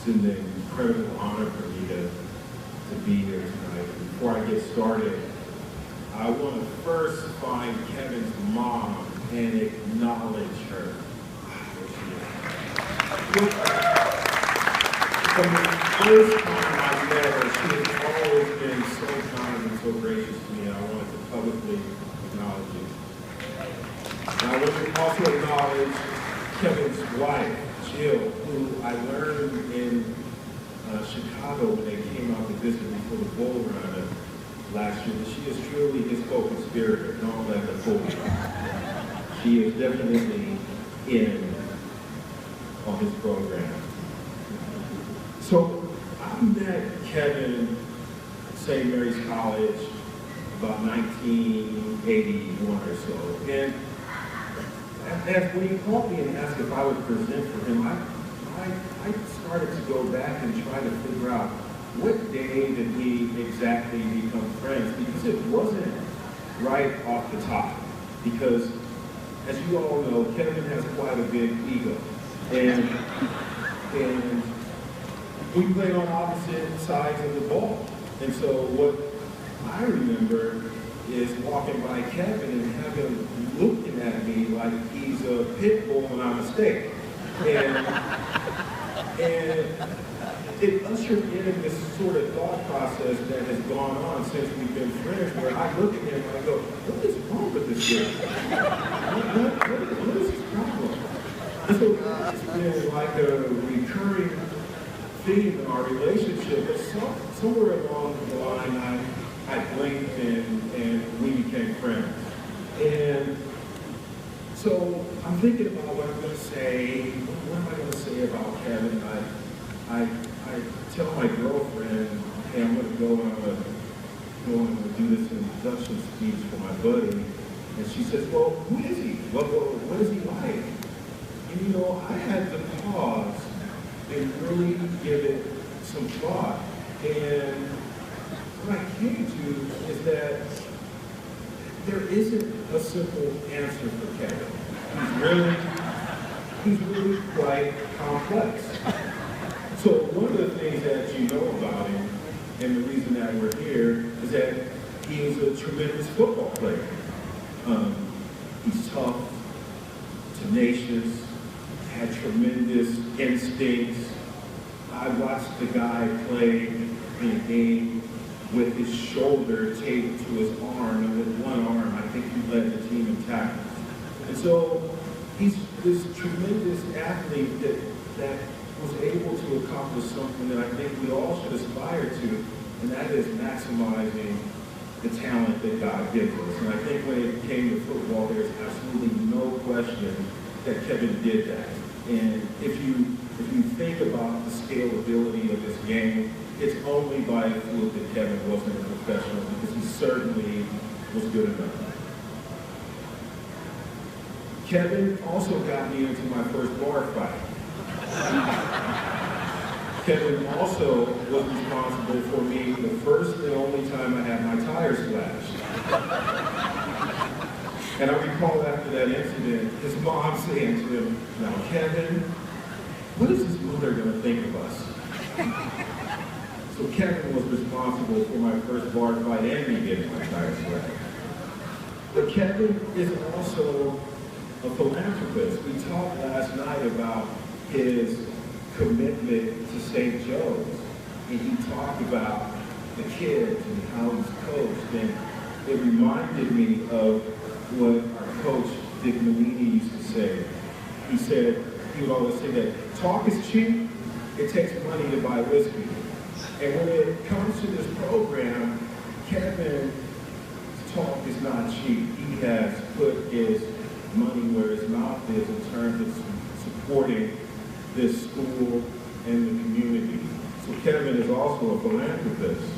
It's an incredible honor for me to be here tonight. Before I get started, I want to first find Kevin's mom and acknowledge her. From the first time I met her, she has always been so kind and so gracious to me, and I wanted to publicly acknowledge it. And I want to also acknowledge Kevin's wife, Jill, who I learned in Chicago when they came out to visit me for the bull run last year. She is truly his co-conspirator. Don't let her fool you. She is definitely in on his program. So I met Kevin at St. Mary's College about 1981 or so. And when he called me and asked if I would present for him, I started to go back and try to figure out what day did we exactly become friends, because it wasn't right off the top. Because as you all know, Kevin has quite a big ego. And we played on opposite sides of the ball. And so what I remember is walking by Kevin and having him looking at me like he's a pit bull and I'm a steak. And it ushered in this sort of thought process that has gone on since we've been friends, where I look at him and I go, what is wrong with this guy? What is his problem? And so it's been like a recurring theme in our relationship, but somewhere along the line I blinked and we became friends. And so I'm thinking about what I'm going to say. What am I going to say about Kevin? I tell my girlfriend, hey, I'm going to go and do this introduction speech for my buddy. And she says, well, who is he? What is he like? And you know, I had to pause and really give it some thought. And what I came to is that there isn't a simple answer for Kevin. He's really quite complex. So one of the things that you know about him, and the reason that we're here, is that he is a tremendous football player. He's tough, tenacious, had tremendous instincts. I watched the guy play in a game with his shoulder taped to his arm, and with one arm, I think he led the team in tackles. And so he's this tremendous athlete that was able to accomplish something that I think we all should aspire to, and that is maximizing the talent that God gives us. And I think when it came to football, there's absolutely no question that Kevin did that. And if you think about the scalability of this game, it's only by fluke that Kevin wasn't a professional, because he certainly was good enough. Kevin also got me into my first bar fight. Kevin also was responsible for me the first and only time I had my tires slashed. And I recall after that incident, his mom saying to him, now Kevin, what is his mother going to think of us? So Kevin was responsible for my first bar fight and me getting my tires slashed. But Kevin is also a philanthropist. We talked last night about his commitment to St. Joe's, and he talked about the kids and how he's coached, and it reminded me of what our coach Dick Nalini used to say. He said, he would always say that talk is cheap, it takes money to buy whiskey. And when it comes to this program, Kevin's talk is not cheap. He has put his money where his mouth is in terms of supporting this school and the community. So Kevin is also a philanthropist.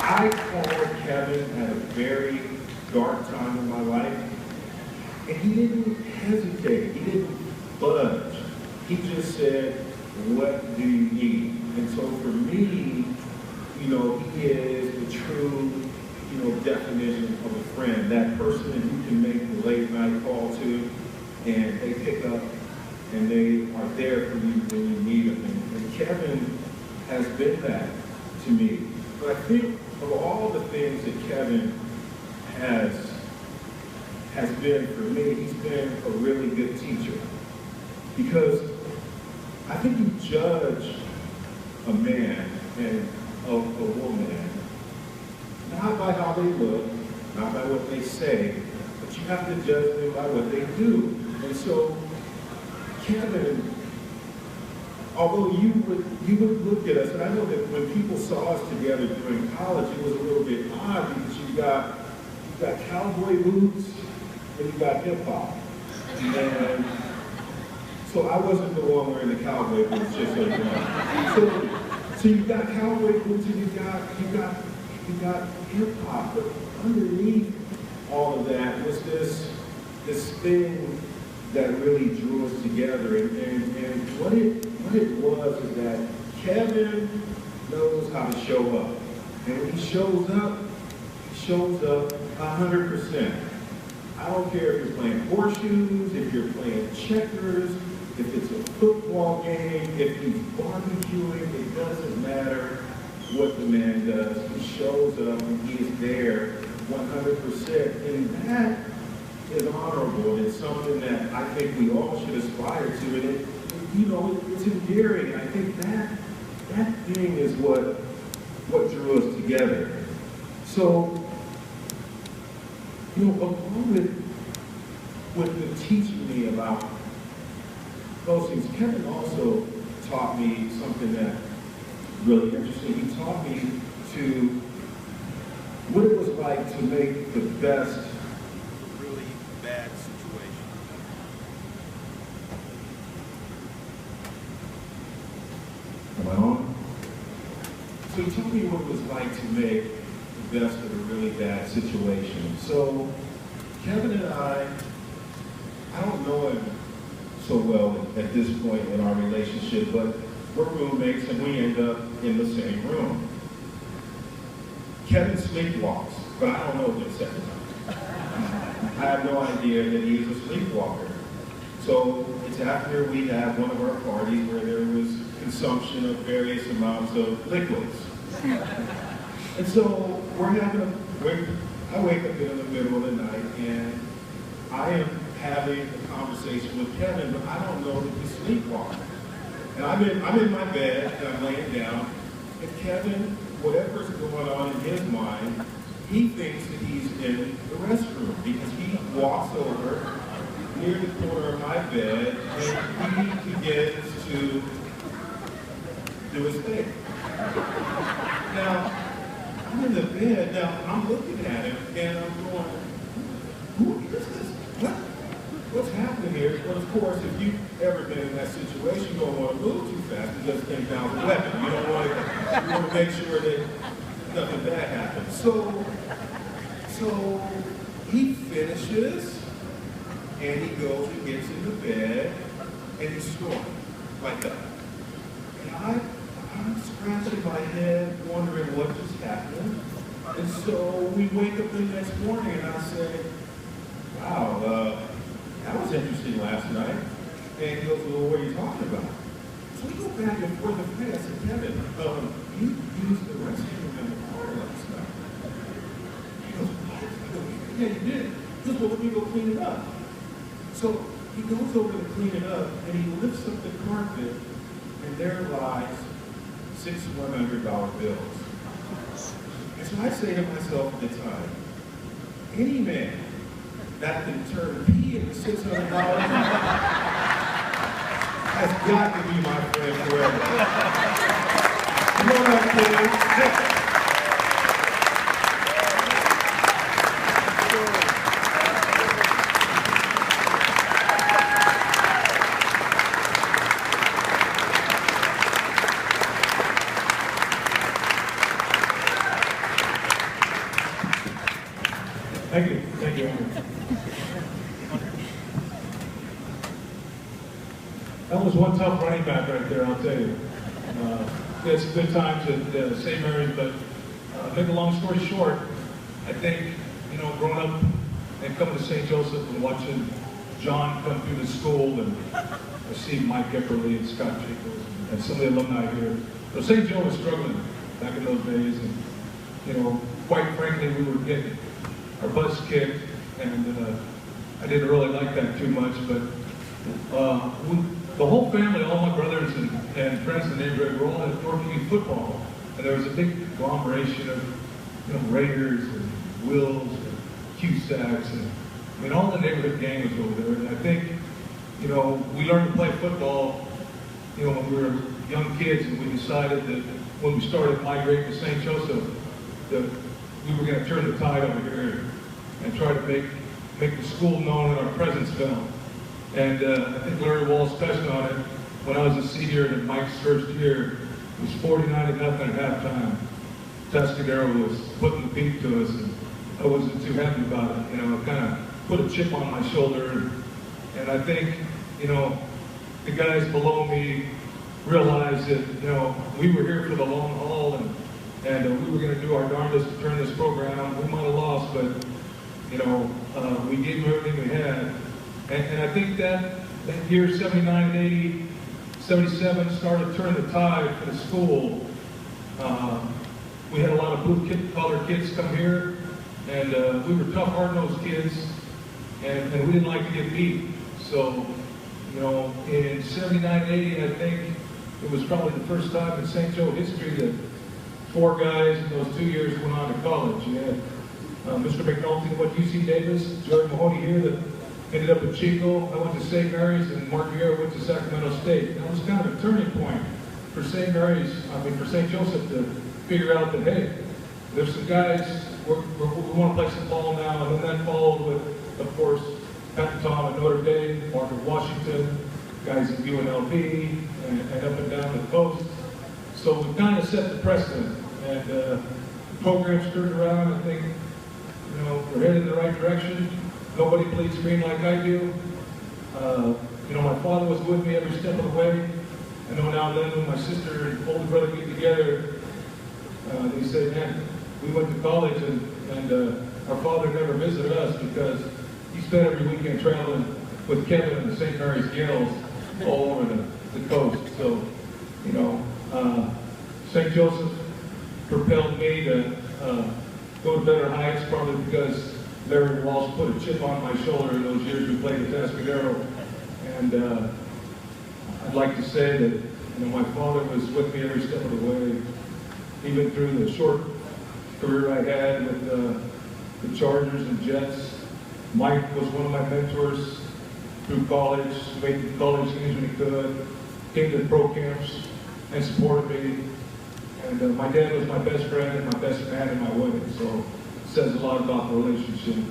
I called Kevin at a very dark time in my life, and he didn't hesitate. He didn't budge. He just said, what do you need? And so for me, he is the true, definition of a friend, that person that you can make the late night call to, and they pick up and they are there for you when you need them. And Kevin has been that to me. But I think of all the things that Kevin has been for me, he's been a really good teacher. Because I think you judge a man and a woman not by how they look, not by what they say, but you have to judge them by what they do. And so Kevin, although you would look at us, and I know that when people saw us together during college, it was a little bit odd because you got cowboy boots and you got hip hop. And so I wasn't the one wearing the cowboy boots, just so you know. So you got cowboy boots and you got hip hop, but underneath all of that was this thing that really drew us together. And what it was is that Kevin knows how to show up. And when he shows up 100%. I don't care if you're playing horseshoes, if you're playing checkers, if it's a football game, if he's barbecuing, it doesn't matter what the man does. He shows up and he is there 100%. And that is honorable. It's something that I think we all should aspire to. And it's endearing. And I think that thing is what drew us together. So, along with the teaching me about those things, Kevin also taught me something that really interesting. He taught me to what it was like to make the best really bad situation. Am I on? So he taught me what it was like to make the best of a really bad situation. So Kevin and I don't know him so well at this point in our relationship, but we're roommates and we end up in the same room. Kevin sleepwalks, but I don't know this at the time. I have no idea that he's a sleepwalker. So it's after we have one of our parties where there was consumption of various amounts of liquids. And so I wake up in the middle of the night and I am having a conversation with Kevin, but I don't know that he's sleepwalking. And I'm in my bed and I'm laying down, and Kevin, whatever's going on in his mind, he thinks that he's in the restroom because he walks over near the corner of my bed and he begins to do his thing. Now, I'm in the bed, now I'm looking at him and I'm going, who is this? What's happening here? Well, of course, if you've ever been in that situation, you don't want to move too fast because this thing down the weapon. You want to make sure that nothing bad happens. So he finishes and he goes and gets in the bed and he's snoring like that. And I'm scratching my head, wondering what just happened. And so we wake up the next morning and I say, wow, that was interesting last night. And he goes, well, what are you talking about? So we go back and forth and I said, Kevin, you used the restroom in the car last night. He goes, what? I go, yeah, you did. He goes, well, let me go clean it up. So he goes over to clean it up and he lifts up the carpet and there lies $6 $100 bills. And so I say to myself at the time, any man that can turn P into $600 has got to be my friend forever. You know what I'm saying? Thank you. Thank you, Andrew. That was one tough running back right there, I'll tell you. We had some good times at St. Mary's, but make a long story short, I think you know, growing up and coming to St. Joseph and watching John come through the school, and I see Mike Epperly and Scott Jacobs and some of the alumni here. So St. Joe was struggling back in those days, and you know, quite frankly, we were getting our butts kicked, and I didn't really like that too much, but the whole family, all my brothers and friends in the neighborhood were all at North King football, and there was a big conglomeration of, you know, Raiders and Wills and Cusacks, and I mean, all the neighborhood gang was over there. And I think, you know, we learned to play football, you know, when we were young kids, and we decided that when we started migrating to St. Joseph, that we were going to turn the tide over here and try to make the school known and our presence felt. And I think Larry Walsh touched on it. When I was a senior in Mike's first year, it was 49-0 at halftime. Tascadero was putting the beat to us, and I wasn't too happy about it. You know, it kind of put a chip on my shoulder. And I think, you know, the guys below me realized that, you know, we were here for the long haul, and we were going to do our darndest to turn this program. We might have lost, but, you know, we gave them everything we had. And I think that year, 79 and 80, 77, started turning the tide for the school. We had a lot of blue-collar kids come here, and we were tough, hard-nosed kids, and we didn't like to get beat. So, you know, in 79 and 80, I think it was probably the first time in St. Joe history that 4 guys in those 2 years went on to college. You had Mr. McNulty went to UC Davis, Jordan Mahoney here that ended up at Chico. I went to St. Mary's, and Mark Guerra went to Sacramento State. That was kind of a turning point for St. Mary's, for St. Joseph to figure out that, hey, there's some guys, we want to play some ball now. And then that followed with, of course, Pat Tom at Notre Dame, Mark at Washington, guys at UNLV, and up and down the coast. So we kind of set the precedent, and the program's turned around. I think, you know, we're headed in the right direction. Nobody bleeds green like I do. You know, my father was with me every step of the way. I know now and then when my sister and older brother get together, they say, man, we went to college, and our father never visited us because he spent every weekend traveling with Kevin and the St. Mary's Gales all over the coast. So, you know, St. Joseph propelled me to go to better heights, probably because Larry Walsh put a chip on my shoulder in those years we played at Tascadero. And I'd like to say that, you know, my father was with me every step of the way, even through the short career I had with the Chargers and Jets. Mike was one of my mentors through college, made the college games when he could, came to the pro camps and supported me. And my dad was my best friend and my best man in my wedding, so it says a lot about the relationship.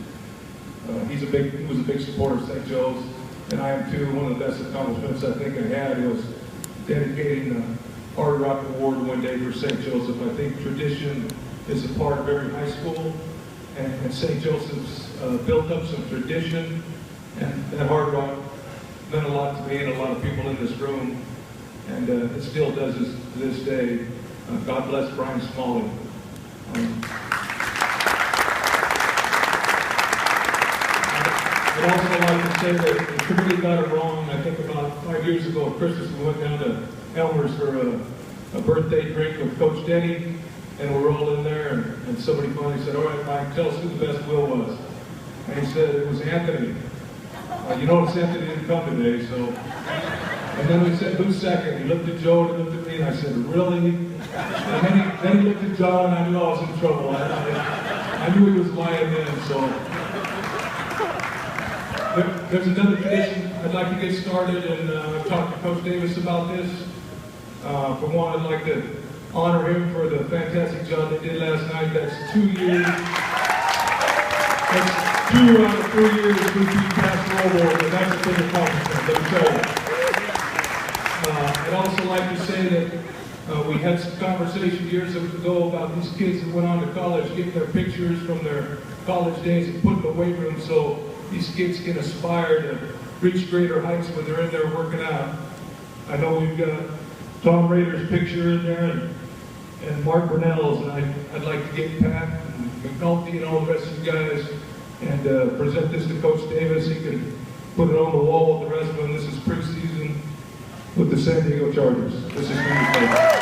He was a big supporter of St. Joe's, and I am too. One of the best accomplishments I think I had was dedicating the Hard Rock Award one day for St. Joseph. I think tradition is a part of every high school, and St. Joseph's built up some tradition, and that Hard Rock meant a lot to me and a lot of people in this room, and it still does to this day. God bless Brian Smalley. I'd also like to say that the committee got it wrong. I think about 5 years ago at Christmas, we went down to Elmer's for a birthday drink with Coach Denny, and we were all in there, and somebody finally said, all right, Mike, tell us who the best Will was. And he said, it was Anthony. You notice Anthony didn't come today, so. And then we said, who's second? He looked at Joe and looked at me, and I said, really? And then he looked at John, and I knew I was in trouble. I knew he was lying in, so. There's another tradition I'd like to get started, and I've talked to Coach Davis about this. For one, I'd like to honor him for the fantastic job they did last night. That's 2 years. That's 2 out of 3 years we beat Pastoral Board, and that's a big accomplishment, let me tell you. I'd also like to say that we had some conversation years ago about these kids that went on to college, getting their pictures from their college days and put in the weight room so these kids can aspire to reach greater heights when they're in there working out. I know we've got Tom Rader's picture in there, and and Mark Brunells, and I'd like to get Pat and McNulty and all the rest of you guys and present this to Coach Davis. He can put it on the wall with the rest of them. This is preseason with the San Diego Chargers. This is